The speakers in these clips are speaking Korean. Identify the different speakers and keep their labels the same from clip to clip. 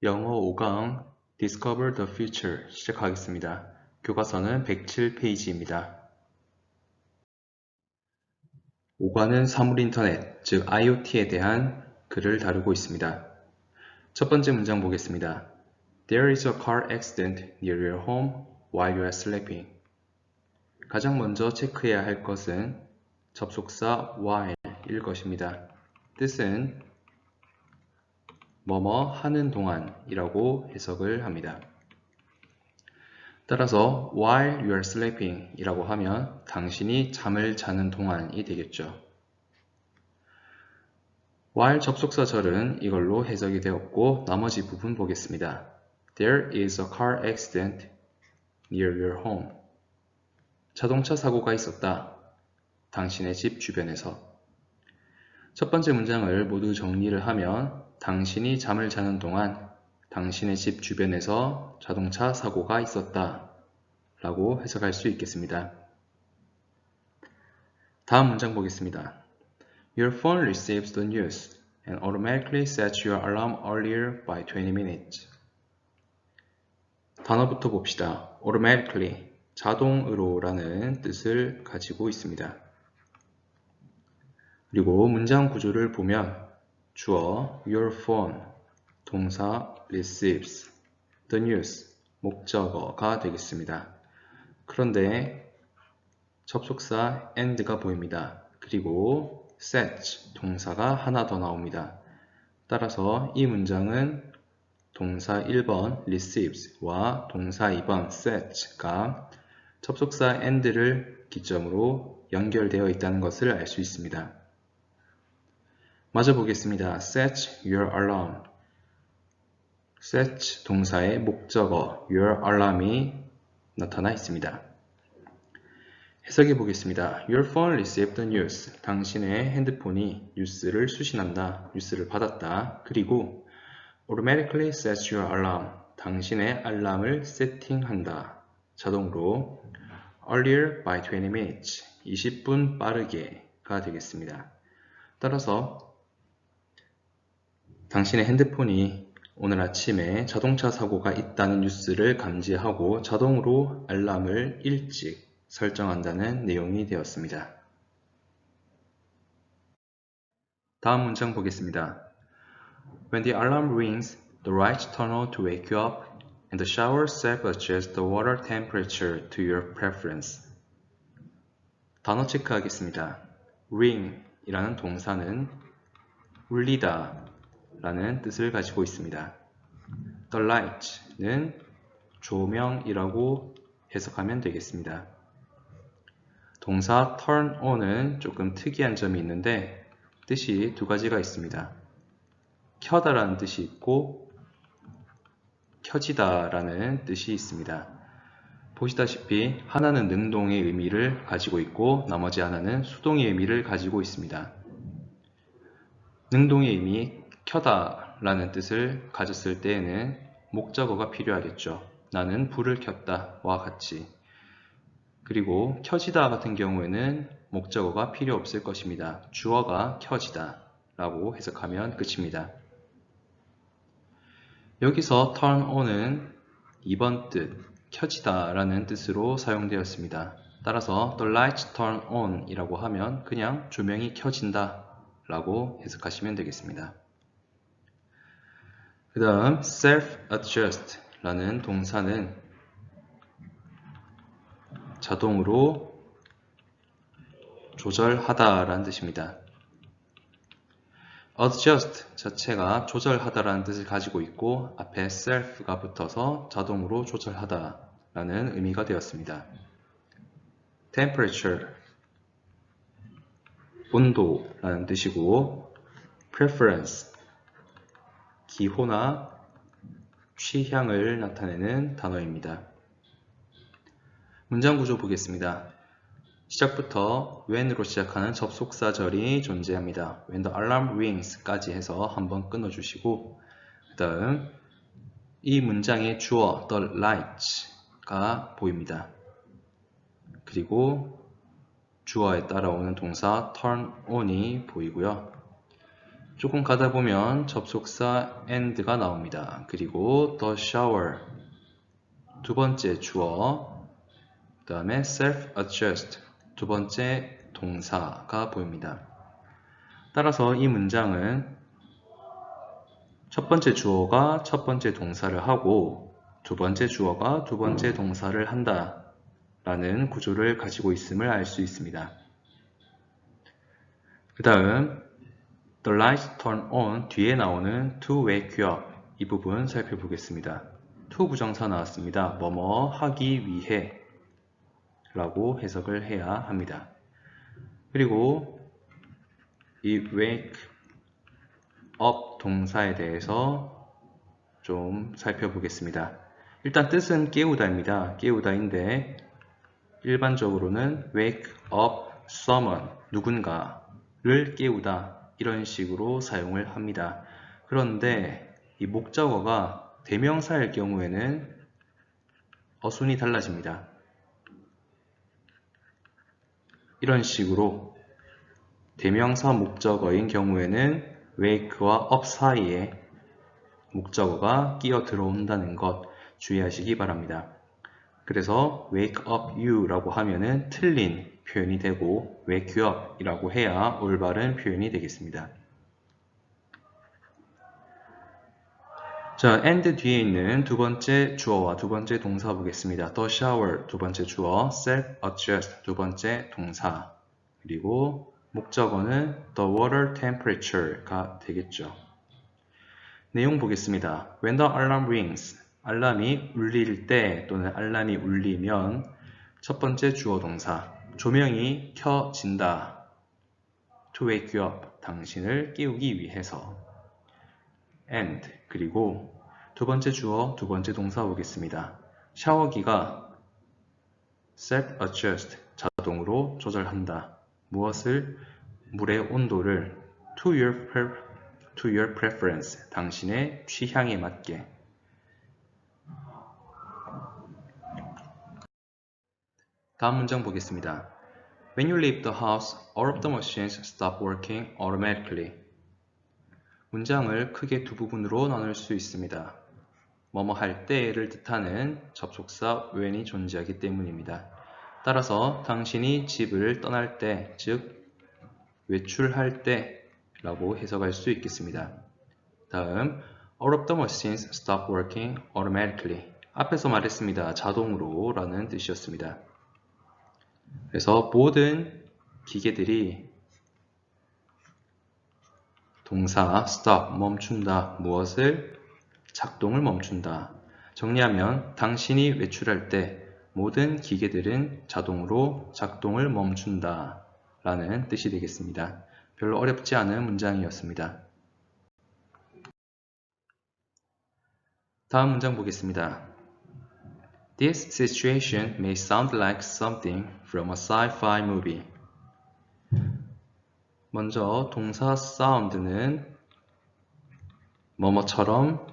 Speaker 1: 영어 5강 Discover the Future 시작하겠습니다. 교과서는 107페이지입니다. 5과는 사물인터넷, 즉 IoT에 대한 글을 다루고 있습니다. 첫 번째 문장 보겠습니다. There is a car accident near your home while you are sleeping. 가장 먼저 체크해야 할 것은 접속사 while일 것입니다. 뜻은 뭐뭐 하는 동안이라고 해석을 합니다. 따라서 while you are sleeping 이라고 하면 당신이 잠을 자는 동안이 되겠죠. while 접속사 절은 이걸로 해석이 되었고 나머지 부분 보겠습니다. There is a car accident near your home. 자동차 사고가 있었다. 당신의 집 주변에서. 첫 번째 문장을 모두 정리를 하면 당신이 잠을 자는 동안 당신의 집 주변에서 자동차 사고가 있었다 라고 해석할 수 있겠습니다. 다음 문장 보겠습니다. Your phone receives the news and automatically sets your alarm earlier by 20 minutes. 단어부터 봅시다. automatically, 자동으로 라는 뜻을 가지고 있습니다. 그리고 문장 구조를 보면 주어 your phone, 동사 receives, the news, 목적어가 되겠습니다. 그런데 접속사 and가 보입니다. 그리고 set, 동사가 하나 더 나옵니다. 따라서 이 문장은 동사 1번 receives,와 동사 2번 set가 접속사 and를 기점으로 연결되어 있다는 것을 알 수 있습니다. 마저 보겠습니다. set your alarm. set 동사의 목적어 your alarm이 나타나 있습니다. 해석해 보겠습니다. Your phone received the news. 당신의 핸드폰이 뉴스를 수신한다. 뉴스를 받았다. 그리고 automatically sets your alarm. 당신의 알람을 세팅한다. 자동으로 earlier by 20 minutes. 20분 빠르게가 되겠습니다. 따라서 당신의 핸드폰이 오늘 아침에 자동차 사고가 있다는 뉴스를 감지하고 자동으로 알람을 일찍 설정한다는 내용이 되었습니다. 다음 문장 보겠습니다. When the alarm rings, the lights turn on to wake you up and the shower self-adjusts the water temperature to your preference. 단어 체크하겠습니다. ring 이라는 동사는 울리다 라는 뜻을 가지고 있습니다. The light는 조명이라고 해석하면 되겠습니다. 동사 turn on은 조금 특이한 점이 있는데 뜻이 두 가지가 있습니다. 켜다 라는 뜻이 있고 켜지다 라는 뜻이 있습니다. 보시다시피 하나는 능동의 의미를 가지고 있고 나머지 하나는 수동의 의미를 가지고 있습니다. 능동의 의미 켜다 라는 뜻을 가졌을 때에는 목적어가 필요하겠죠. 나는 불을 켰다 와 같이. 그리고 켜지다 같은 경우에는 목적어가 필요 없을 것입니다. 주어가 켜지다 라고 해석하면 끝입니다. 여기서 turn on은 2번 뜻, 켜지다 라는 뜻으로 사용되었습니다. 따라서 the lights turn on 이라고 하면 그냥 조명이 켜진다 라고 해석하시면 되겠습니다. 그 다음 self-adjust 라는 동사는 자동으로 조절하다 라는 뜻입니다. adjust 자체가 조절하다 라는 뜻을 가지고 있고 앞에 self가 붙어서 자동으로 조절하다 라는 의미가 되었습니다. temperature 온도 라는 뜻이고 preference 기호나 취향을 나타내는 단어입니다. 문장 구조 보겠습니다. 시작부터 when으로 시작하는 접속사절이 존재합니다. When the alarm rings 까지 해서 한번 끊어주시고 그 다음 이 문장의 주어 the lights가 보입니다. 그리고 주어에 따라오는 동사 turn on이 보이고요. 조금 가다 보면 접속사 and가 나옵니다. 그리고 the shower 두 번째 주어, 그 다음에 self-adjust 두 번째 동사가 보입니다. 따라서 이 문장은 첫 번째 주어가 첫 번째 동사를 하고 두 번째 주어가 두 번째 동사를 한다 라는 구조를 가지고 있음을 알 수 있습니다. 그 다음 The lights turn on 뒤에 나오는 to wake you up 이 부분 살펴보겠습니다. to 부정사 나왔습니다. 뭐뭐 하기 위해 라고 해석을 해야 합니다. 그리고 이 wake up 동사에 대해서 좀 살펴보겠습니다. 일단 뜻은 깨우다입니다. 깨우다인데 일반적으로는 wake up someone 누군가를 깨우다 이런 식으로 사용을 합니다. 그런데 이 목적어가 대명사일 경우에는 어순이 달라집니다. 이런 식으로 대명사 목적어인 경우에는 wake와 up 사이에 목적어가 끼어 들어온다는 것 주의하시기 바랍니다. 그래서 wake up you 라고 하면은 틀린 표현이 되고 wake you up 이라고 해야 올바른 표현이 되겠습니다. 자, and 뒤에 있는 두 번째 주어와 두 번째 동사 보겠습니다. The shower 두 번째 주어, self-adjust 두 번째 동사, 그리고 목적어는 the water temperature가 되겠죠. 내용 보겠습니다. When the alarm rings, 알람이 울릴 때 또는 알람이 울리면 첫 번째 주어 동사, 조명이 켜진다. To wake you up, 당신을 깨우기 위해서. And, 그리고 두 번째 주어, 두 번째 동사 보겠습니다. 샤워기가 self-adjust, 자동으로 조절한다. 무엇을? 물의 온도를 to your preference, 당신의 취향에 맞게. 다음 문장 보겠습니다. When you leave the house, all of the machines stop working automatically. 문장을 크게 두 부분으로 나눌 수 있습니다. 뭐뭐 할 때를 뜻하는 접속사 when이 존재하기 때문입니다. 따라서 당신이 집을 떠날 때, 즉 외출할 때 라고 해석할 수 있겠습니다. 다음, all of the machines stop working automatically. 앞에서 말했습니다. 자동으로 라는 뜻이었습니다. 그래서 모든 기계들이 동사 stop, 멈춘다. 무엇을? 작동을 멈춘다. 정리하면 당신이 외출할 때 모든 기계들은 자동으로 작동을 멈춘다 라는 뜻이 되겠습니다. 별로 어렵지 않은 문장이었습니다. 다음 문장 보겠습니다. This situation may sound like something from a sci-fi movie. 먼저 동사 sound는 뭐뭐처럼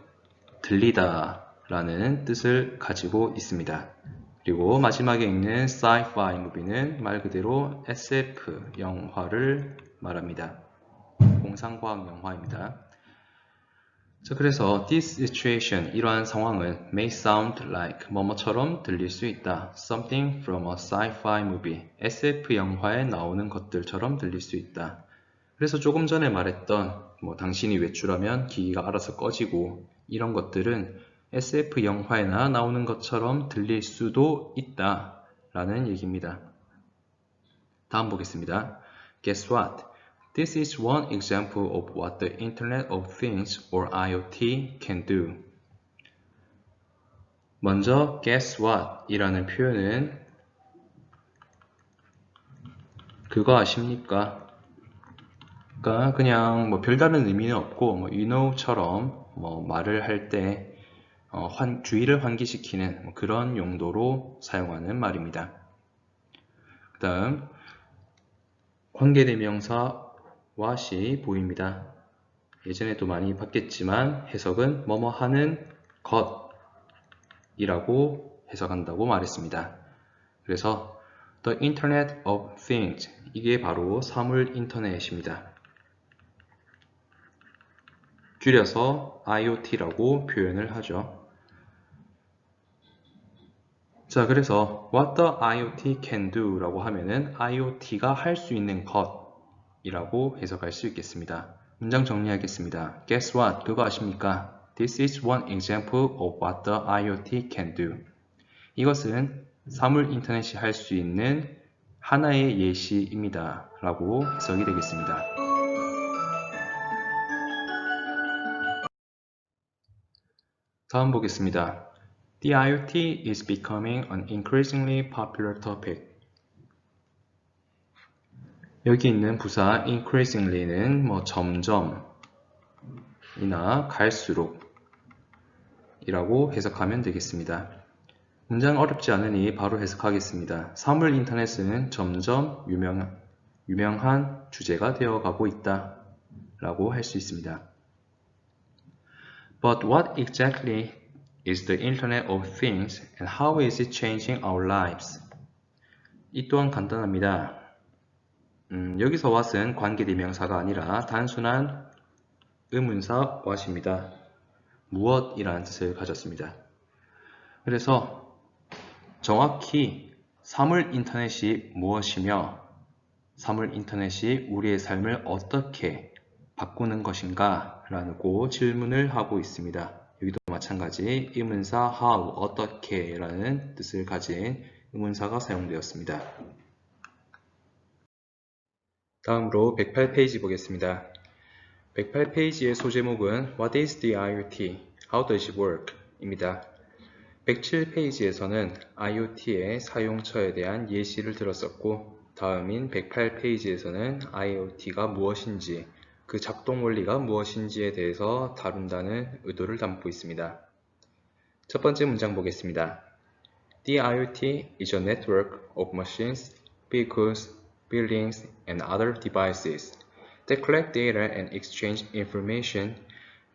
Speaker 1: 들리다 라는 뜻을 가지고 있습니다. 그리고 마지막에 있는 sci-fi movie는 말 그대로 SF 영화를 말합니다. 공상과학 영화입니다. 자, 그래서 this situation, 이러한 상황은 may sound like 뭐뭐처럼 들릴 수 있다. Something from a sci-fi movie, SF 영화에 나오는 것들처럼 들릴 수 있다. 그래서 조금 전에 말했던 당신이 외출하면 기기가 알아서 꺼지고 이런 것들은 SF 영화에나 나오는 것처럼 들릴 수도 있다 라는 얘기입니다. 다음 보겠습니다. Guess what? This is one example of what the Internet of Things or IoT can do. 먼저 guess what 이라는 표현은 그거 아십니까? 그러니까 그냥 별다른 의미는 없고 you know처럼 말을 할 때 주의를 환기시키는 그런 용도로 사용하는 말입니다. 그 다음 관계대명사 what이 보입니다. 예전에도 많이 봤겠지만 해석은 뭐뭐 하는 것이라고 해석한다고 말했습니다. 그래서 The Internet of Things, 이게 바로 사물 인터넷입니다. 줄여서 IoT라고 표현을 하죠. 자, 그래서 What the IoT can do 라고 하면은 IoT가 할 수 있는 것이라고 해석할 수 있겠습니다. 문장 정리하겠습니다. Guess what? 그거 아십니까? This is one example of what the IoT can do. 이것은 사물 인터넷이 할 수 있는 하나의 예시입니다. 라고 해석이 되겠습니다. 다음 보겠습니다. The IoT is becoming an increasingly popular topic. 여기 있는 부사 increasingly는 점점 이나 갈수록 이라고 해석하면 되겠습니다. 문장 어렵지 않으니 바로 해석하겠습니다. 사물 인터넷은 점점 유명한 주제가 되어가고 있다 라고 할 수 있습니다. But what exactly is the Internet of Things and how is it changing our lives? 이 또한 간단합니다. 여기서 what은 관계대명사가 아니라 단순한 의문사 what입니다. 무엇이라는 뜻을 가졌습니다. 그래서 정확히 사물 인터넷이 무엇이며 사물 인터넷이 우리의 삶을 어떻게 바꾸는 것인가 라고 질문을 하고 있습니다. 여기도 마찬가지 의문사 how, 어떻게 라는 뜻을 가진 의문사가 사용되었습니다. 다음으로 108페이지 보겠습니다. 108페이지의 소제목은 What is the IoT? How does it work? 입니다. 107페이지에서는 IoT의 사용처에 대한 예시를 들었었고 다음인 108페이지에서는 IoT가 무엇인지 그 작동 원리가 무엇인지에 대해서 다룬다는 의도를 담고 있습니다. 첫 번째 문장 보겠습니다. The IoT is a network of machines, vehicles, buildings, and other devices that collect data and exchange information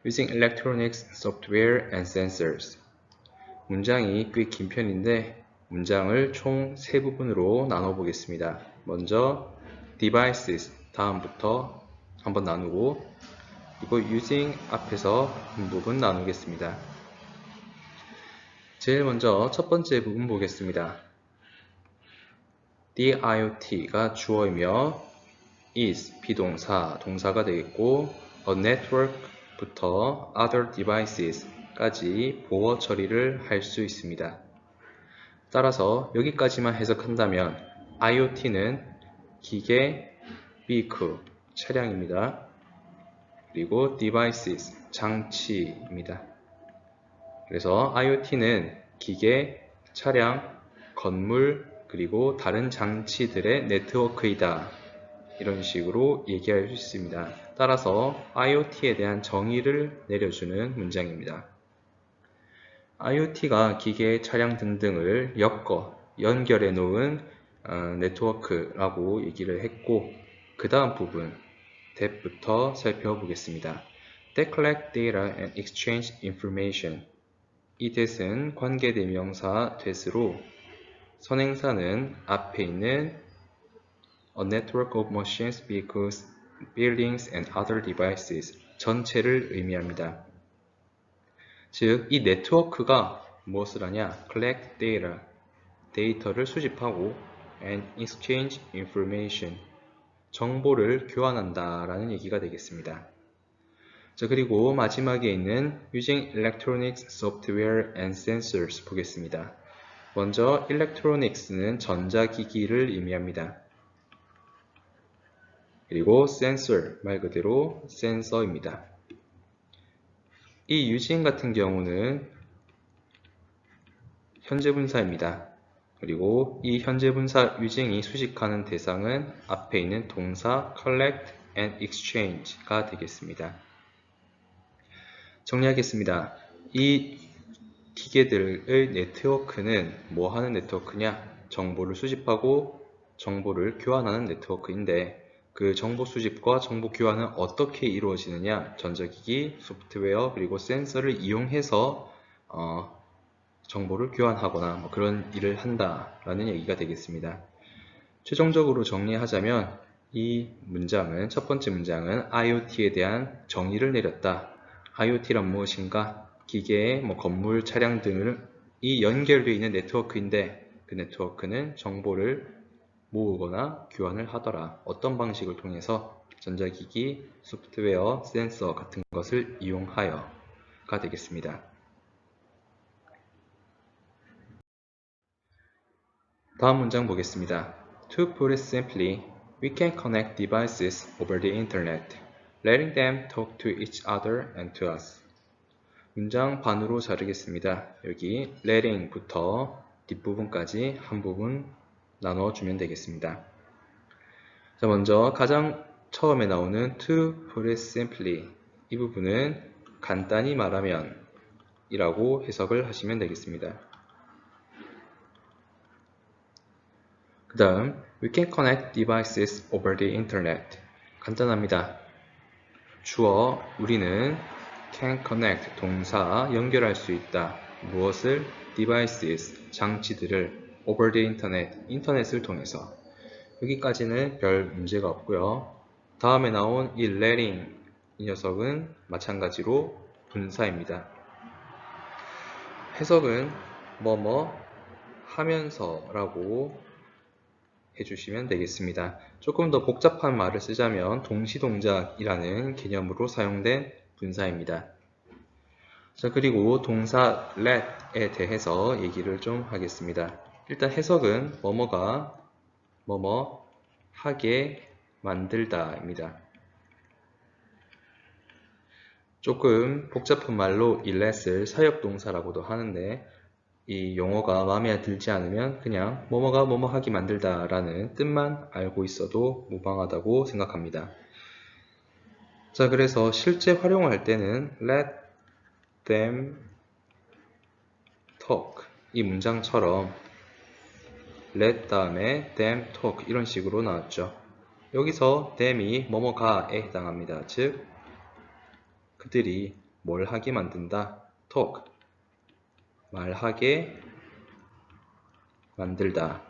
Speaker 1: using electronics, software, and sensors. 문장이 꽤 긴 편인데 문장을 총 3부분으로 나눠 보겠습니다. 먼저 devices 다음부터 한번 나누고 그리고 using 앞에서 한 부분 나누겠습니다. 제일 먼저 첫 번째 부분 보겠습니다. The IoT가 주어이며 is 비동사, 동사가 되겠고 a network부터 other devices 까지 보어 처리를 할 수 있습니다. 따라서 여기까지만 해석한다면 IoT는 기계, vehicle, 차량입니다. 그리고 devices, 장치입니다. 그래서 IoT는 기계, 차량, 건물, 그리고 다른 장치들의 네트워크이다. 이런 식으로 얘기할 수 있습니다. 따라서 IoT에 대한 정의를 내려주는 문장입니다. IoT가 기계, 차량 등등을 연결해 놓은 네트워크라고 얘기를 했고 그 다음 부분 that부터 살펴보겠습니다. That collect data and exchange information. 이 that은 관계대명사 that으로 선행사는 앞에 있는 a network of machines, vehicles, buildings, and other devices 전체를 의미합니다. 즉, 이 네트워크가 무엇을 하냐? collect data, 데이터를 수집하고 and exchange information, 정보를 교환한다 라는 얘기가 되겠습니다. 자, 그리고 마지막에 있는 using electronics, software, and sensors 보겠습니다. 먼저 electronics는 전자기기를 의미합니다. 그리고 sensor, 말 그대로 센서입니다. 이 using 같은 경우는 현재분사입니다. 그리고 이 현재분사 using이 수식하는 대상은 앞에 있는 동사 collect and exchange가 되겠습니다. 정리하겠습니다. 이 기계들의 네트워크는 뭐 하는 네트워크냐? 정보를 수집하고 정보를 교환하는 네트워크인데 그 정보 수집과 정보 교환은 어떻게 이루어지느냐? 전자기기, 소프트웨어, 그리고 센서를 이용해서 정보를 교환하거나 그런 일을 한다라는 얘기가 되겠습니다. 최종적으로 정리하자면 이 문장은 첫 번째 문장은 IoT에 대한 정의를 내렸다. IoT란 무엇인가? 기계, 건물, 차량 등이 연결되어 있는 네트워크인데 그 네트워크는 정보를 모으거나 교환을 하더라. 어떤 방식을 통해서? 전자기기, 소프트웨어, 센서 같은 것을 이용하여가 되겠습니다. 다음 문장 보겠습니다. To put it simply, we can connect devices over the internet, letting them talk to each other and to us. 문장 반으로 자르겠습니다. 여기 letting부터 뒷부분까지 한 부분 나눠주면 되겠습니다. 자, 먼저 가장 처음에 나오는 to put it simply 이 부분은 간단히 말하면 이라고 해석을 하시면 되겠습니다. 그 다음 we can connect devices over the internet 간단합니다. 주어 우리는 can connect 동사 연결할 수 있다. 무엇을? devices 장치들을 over the internet 인터넷을 통해서 여기까지는 별 문제가 없고요. 다음에 나온 이 letting 이 녀석은 마찬가지로 분사입니다. 해석은 뭐뭐 하면서 라고 해주시면 되겠습니다. 조금 더 복잡한 말을 쓰자면 동시동작이라는 개념으로 사용된 분사입니다. 자, 그리고 동사 let에 대해서 얘기를 좀 하겠습니다. 일단 해석은 뭐뭐가 뭐뭐 하게 만들다 입니다. 조금 복잡한 말로 이 let을 사역동사라고도 하는데 이 용어가 마음에 들지 않으면 그냥 뭐뭐가 뭐뭐 하게 만들다 라는 뜻만 알고 있어도 무방하다고 생각합니다. 자, 그래서 실제 활용할 때는 let them talk 이 문장처럼 let 다음에 them talk 이런 식으로 나왔죠. 여기서 them이 뭐뭐가에 해당합니다. 즉 그들이 뭘 하게 만든다. talk 말하게 만들다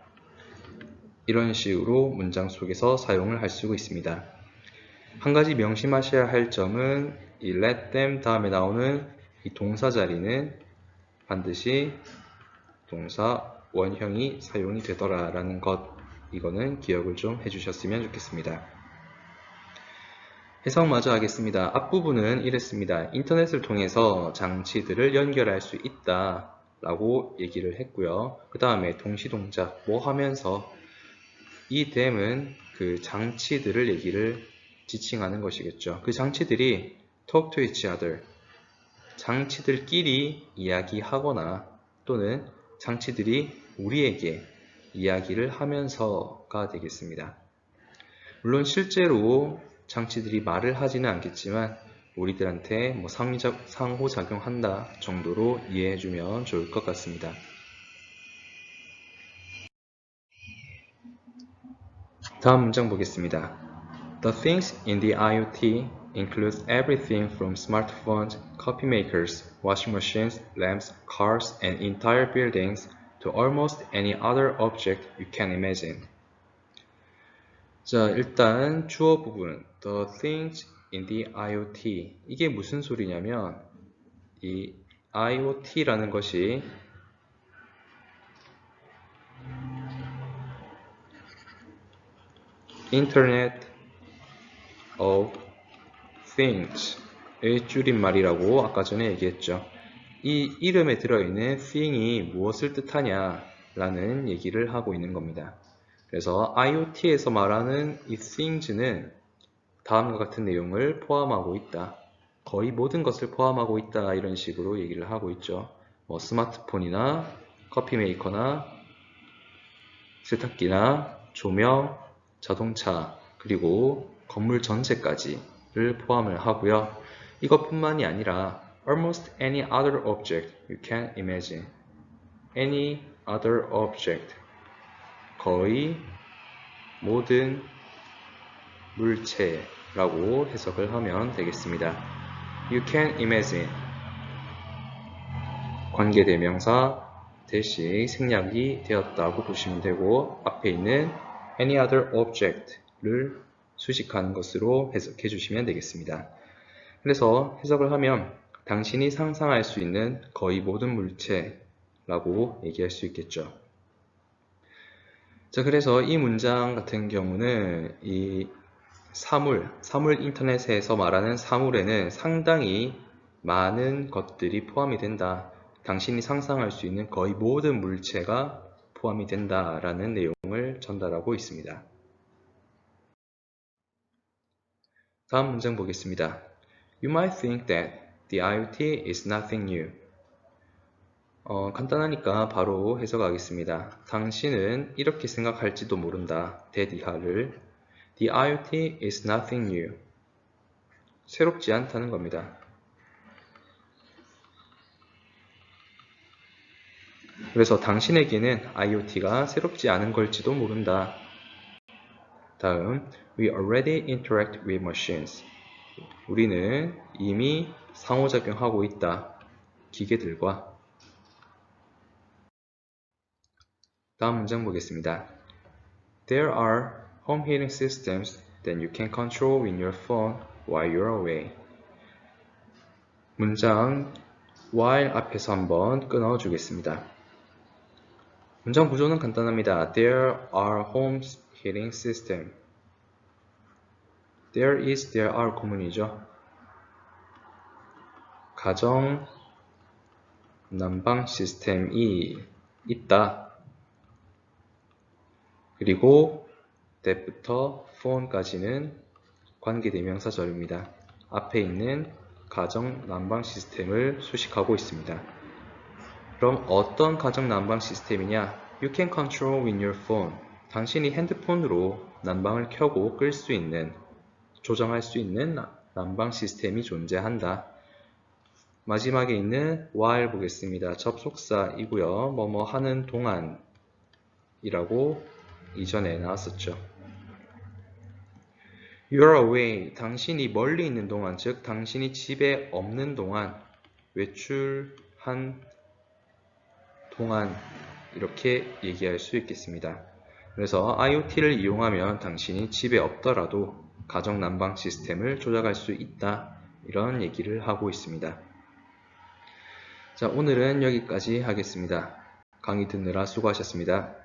Speaker 1: 이런 식으로 문장 속에서 사용을 할 수 있습니다. 한 가지 명심하셔야 할 점은 이 let them 다음에 나오는 이 동사 자리는 반드시 동사 원형이 사용이 되더라 라는 것 이거는 기억을 좀 해주셨으면 좋겠습니다. 해석 마저 하겠습니다. 앞부분은 이랬습니다. 인터넷을 통해서 장치들을 연결할 수 있다 라고 얘기를 했고요. 그 다음에 동시동작 뭐 하면서 이 them은 그 장치들을 얘기를 지칭하는 것이겠죠. 그 장치들이 talk to each other 장치들끼리 이야기하거나 또는 장치들이 우리에게 이야기를 하면서가 되겠습니다. 물론 실제로 장치들이 말을 하지는 않겠지만 우리들한테 상호작용한다 정도로 이해해주면 좋을 것 같습니다. 다음 문장 보겠습니다. The things in the IoT includes everything from smartphones, coffee makers, washing machines, lamps, cars, and entire buildings to almost any other object you can imagine. 자, 일단 주어 부분 The things in the IoT 이게 무슨 소리냐면 이 IoT라는 것이 Internet of Things의 줄임말이라고 아까 전에 얘기했죠. 이 이름에 들어있는 thing이 무엇을 뜻하냐 라는 얘기를 하고 있는 겁니다. 그래서 IoT에서 말하는 이 things는 다음과 같은 내용을 포함하고 있다. 거의 모든 것을 포함하고 있다. 이런 식으로 얘기를 하고 있죠. 스마트폰이나 커피 메이커나 세탁기나 조명, 자동차, 그리고 건물 전체까지를 포함을 하고요. 이것뿐만이 아니라 almost any other object you can imagine. any other object. 거의 모든 물체라고 해석을 하면 되겠습니다. You can imagine 관계대명사 대시 생략이 되었다고 보시면 되고 앞에 있는 any other object를 수식하는 것으로 해석해 주시면 되겠습니다. 그래서 해석을 하면 당신이 상상할 수 있는 거의 모든 물체라고 얘기할 수 있겠죠. 자, 그래서 이 문장 같은 경우는 이 사물 인터넷에서 말하는 사물에는 상당히 많은 것들이 포함이 된다. 당신이 상상할 수 있는 거의 모든 물체가 포함이 된다라는 내용을 전달하고 있습니다. 다음 문장 보겠습니다. You might think that the IoT is nothing new. 간단하니까 바로 해석하겠습니다. 당신은 이렇게 생각할지도 모른다. that 이하를 The IoT is nothing new. 새롭지 않다는 겁니다. 그래서 당신에게는 IoT가 새롭지 않은 걸지도 모른다. 다음, We already interact with machines. 우리는 이미 상호작용하고 있다. 기계들과. 다음 문장 보겠습니다. There are home heating systems that you can control with your phone while you're away. 문장 while 앞에서 한번 끊어주겠습니다. 문장 구조는 간단합니다. There are home heating systems. There is, there are 구문이죠. 가정 난방 시스템이 있다. 그리고 that부터 phone까지는 관계대명사절입니다. 앞에 있는 가정 난방 시스템을 수식하고 있습니다. 그럼 어떤 가정 난방 시스템이냐? You can control with your phone. 당신이 핸드폰으로 난방을 켜고 끌 수 있는, 조정할 수 있는 난방 시스템이 존재한다. 마지막에 있는 while 보겠습니다. 접속사이고요. 뭐뭐 하는 동안이라고 이전에 나왔었죠. You're away. 당신이 멀리 있는 동안, 즉 당신이 집에 없는 동안, 외출한 동안 이렇게 얘기할 수 있겠습니다. 그래서 IoT를 이용하면 당신이 집에 없더라도 가정 난방 시스템을 조작할 수 있다. 이런 얘기를 하고 있습니다. 자, 오늘은 여기까지 하겠습니다. 강의 듣느라 수고하셨습니다.